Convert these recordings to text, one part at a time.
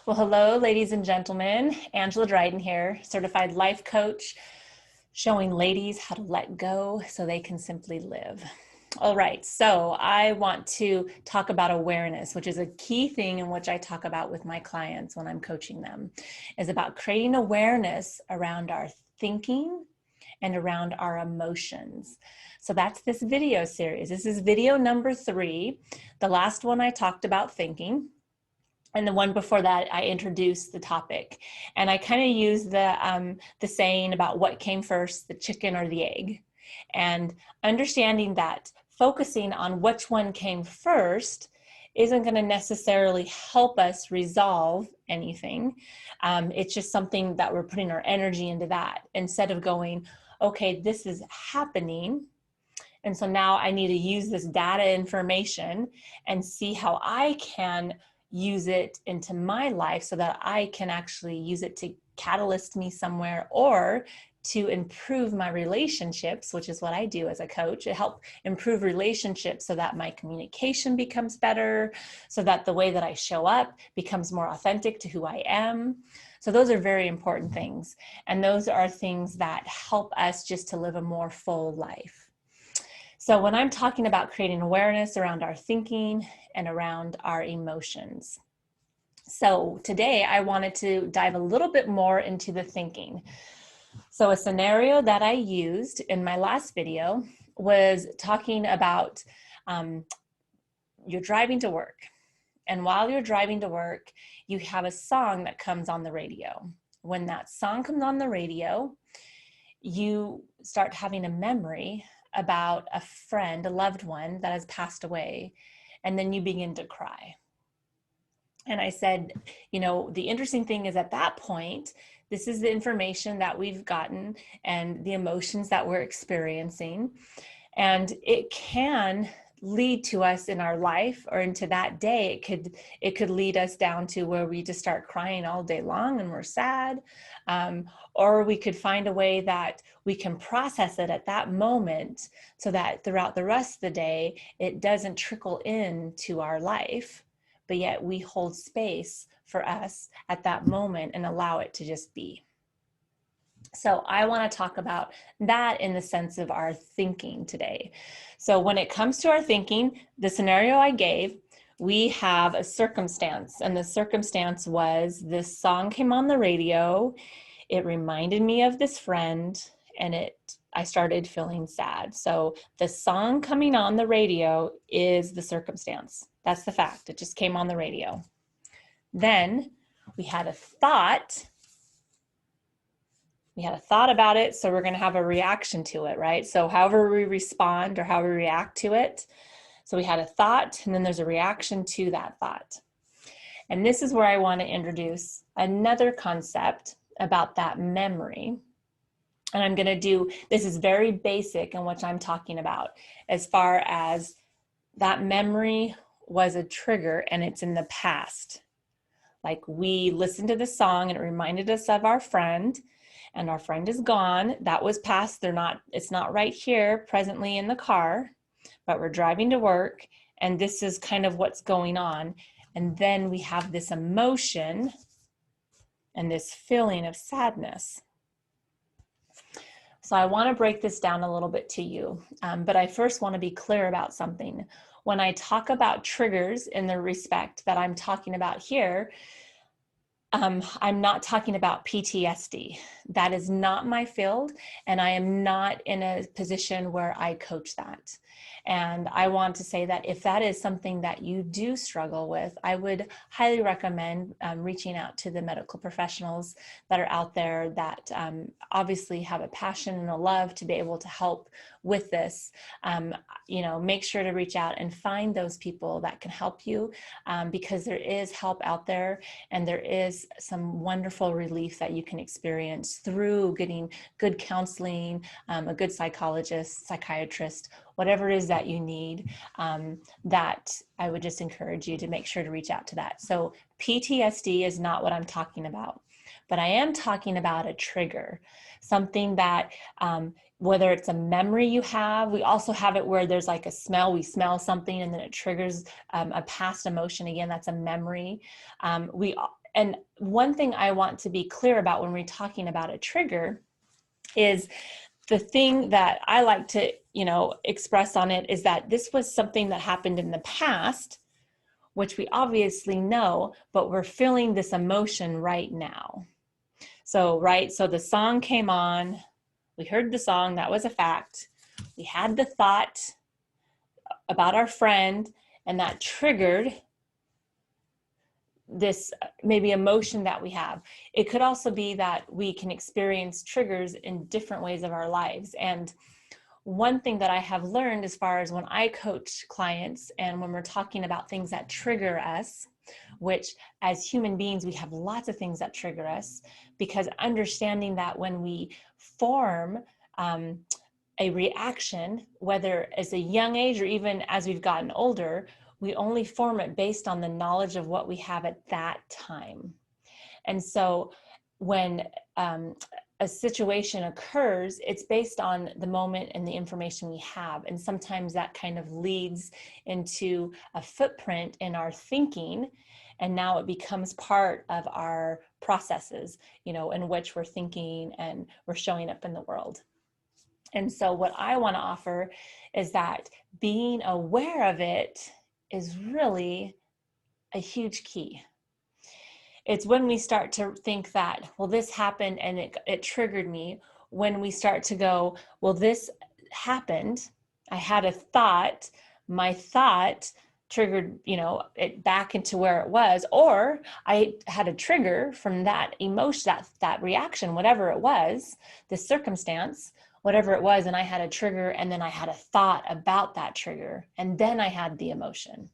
Well, hello, ladies and gentlemen. Angela Dryden here, certified life coach, showing ladies how to let go so they can simply live. All right, so I want to talk about awareness, which is a key thing in which I talk about with my clients when I'm coaching them, is about creating awareness around our thinking and around our emotions. So that's this video series. This is video number 3. The last one I talked about thinking. And the one before that, I introduced the topic, and I kind of used the saying about what came first, the chicken or the egg, and understanding that focusing on which one came first isn't going to necessarily help us resolve anything. It's just something that we're putting our energy into that instead of going, okay, this is happening. And so now I need to use this data information and see how I can use it into my life so that I can actually use it to catalyst me somewhere or to improve my relationships, which is what I do as a coach. It helps improve relationships so that my communication becomes better, so that the way that I show up becomes more authentic to who I am. So those are very important things. And those are things that help us just to live a more full life. So when I'm talking about creating awareness around our thinking and around our emotions. So today I wanted to dive a little bit more into the thinking. So a scenario that I used in my last video was talking about you're driving to work. And while you're driving to work, you have a song that comes on the radio. When that song comes on the radio, you start having a memory about a friend, a loved one that has passed away, and then you begin to cry. And I said, you know, the interesting thing is at that point, this is the information that we've gotten and the emotions that we're experiencing. And it can lead to us in our life or into that day. It could lead us down to where we just start crying all day long and we're sad. Or we could find a way that we can process it at that moment so that throughout the rest of the day, it doesn't trickle into our life, but yet we hold space for us at that moment and allow it to just be. So I want to talk about that in the sense of our thinking today. So when it comes to our thinking, the scenario I gave, we have a circumstance, and the circumstance was this song came on the radio. It reminded me of this friend, and I started feeling sad. So the song coming on the radio is the circumstance. That's the fact. It just came on the radio. Then we had a thought. We had a thought about it, so we're going to have a reaction to it, right? So however we respond or how we react to it. So we had a thought, and then there's a reaction to that thought. And this is where I want to introduce another concept about that memory. And I'm going to do, this is very basic in what I'm talking about, as far as that memory was a trigger and it's in the past. Like we listened to the song and it reminded us of our friend, and our friend is gone. That was past. It's not right here presently in the car, but we're driving to work, and this is kind of what's going on. And then we have this emotion and this feeling of sadness. So I want to break this down a little bit to you, but I first want to be clear about something. When I talk about triggers in the respect that I'm talking about here, I'm not talking about PTSD. That is not my field, and I am not in a position where I coach that. And I want to say that if that is something that you do struggle with, I would highly recommend reaching out to the medical professionals that are out there that obviously have a passion and a love to be able to help with this. You know, make sure to reach out and find those people that can help you, because there is help out there, and there is some wonderful relief that you can experience through getting good counseling, a good psychologist, psychiatrist, whatever it is that you need, that I would just encourage you to make sure to reach out to that. So PTSD is not what I'm talking about. But I am talking about a trigger, something that, whether it's a memory you have, we also have it where there's like a smell, we smell something and then it triggers a past emotion. Again, that's a memory. And one thing I want to be clear about when we're talking about a trigger is the thing that I like to, express on it is that this was something that happened in the past, which we obviously know, but we're feeling this emotion right now. So the song came on, we heard the song, that was a fact. We had the thought about our friend, and that triggered this maybe emotion that we have. It could also be that we can experience triggers in different ways of our lives. And one thing that I have learned as far as when I coach clients and when we're talking about things that trigger us, which as human beings, we have lots of things that trigger us, because understanding that when we form a reaction, whether as a young age or even as we've gotten older, we only form it based on the knowledge of what we have at that time. And so when a situation occurs, it's based on the moment and the information we have. And sometimes that kind of leads into a footprint in our thinking. And now it becomes part of our processes, in which we're thinking and we're showing up in the world. And so what I want to offer is that being aware of it is really a huge key. It's when we start to think that, well, this happened and it triggered me. When we start to go, well, this happened, I had a thought, my thought triggered, it back into where it was, or I had a trigger from that emotion, that reaction, whatever it was, this circumstance, whatever it was, and I had a trigger, and then I had a thought about that trigger, and then I had the emotion.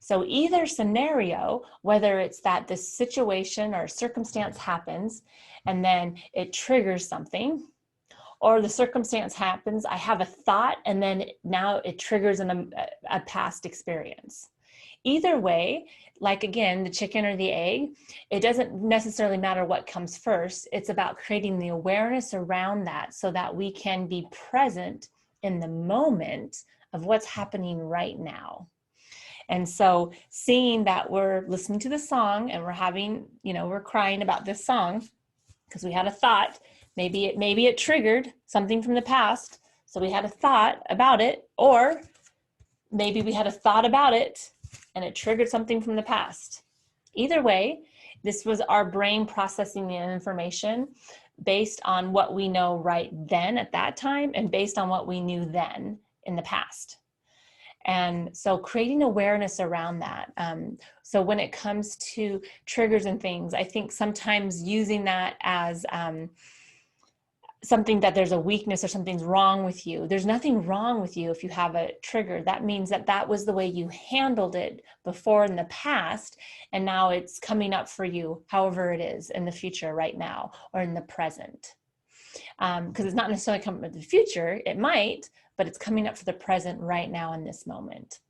So either scenario, whether it's that this situation or circumstance happens and then it triggers something, or the circumstance happens, I have a thought, and then now it triggers a past experience. Either way, like again, the chicken or the egg, it doesn't necessarily matter what comes first. It's about creating the awareness around that so that we can be present in the moment of what's happening right now. And so seeing that we're listening to the song and we're having, we're crying about this song because we had a thought, maybe it triggered something from the past. So we had a thought about it, or maybe we had a thought about it and it triggered something from the past. Either way, this was our brain processing the information based on what we know right then at that time and based on what we knew then in the past. And so creating awareness around that. So when it comes to triggers and things, I think sometimes using that as something that there's a weakness or something's wrong with you. There's nothing wrong with you if you have a trigger. That means that was the way you handled it before in the past, and now it's coming up for you, however it is in the future right now or in the present. Because it's not necessarily coming up in the future, it might, but it's coming up for the present right now in this moment.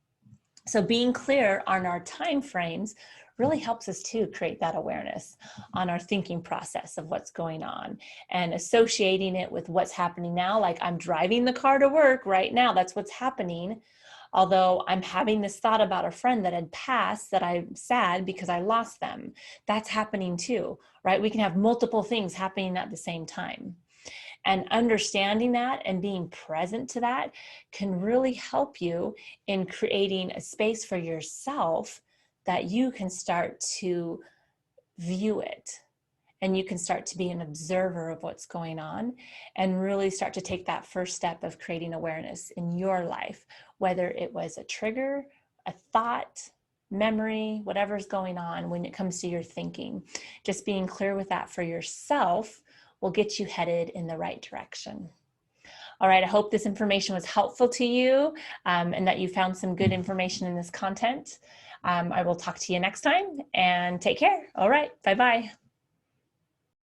So being clear on our time frames really helps us to create that awareness on our thinking process of what's going on and associating it with what's happening now. Like I'm driving the car to work right now, that's what's happening. Although I'm having this thought about a friend that had passed that I'm sad because I lost them. That's happening too, right? We can have multiple things happening at the same time. And understanding that and being present to that can really help you in creating a space for yourself that you can start to view it. And you can start to be an observer of what's going on and really start to take that first step of creating awareness in your life, whether it was a trigger, a thought, memory, whatever's going on when it comes to your thinking. Just being clear with that for yourself will get you headed in the right direction. All right, I hope this information was helpful to you and that you found some good information in this content. I will talk to you next time and take care. All right, bye-bye.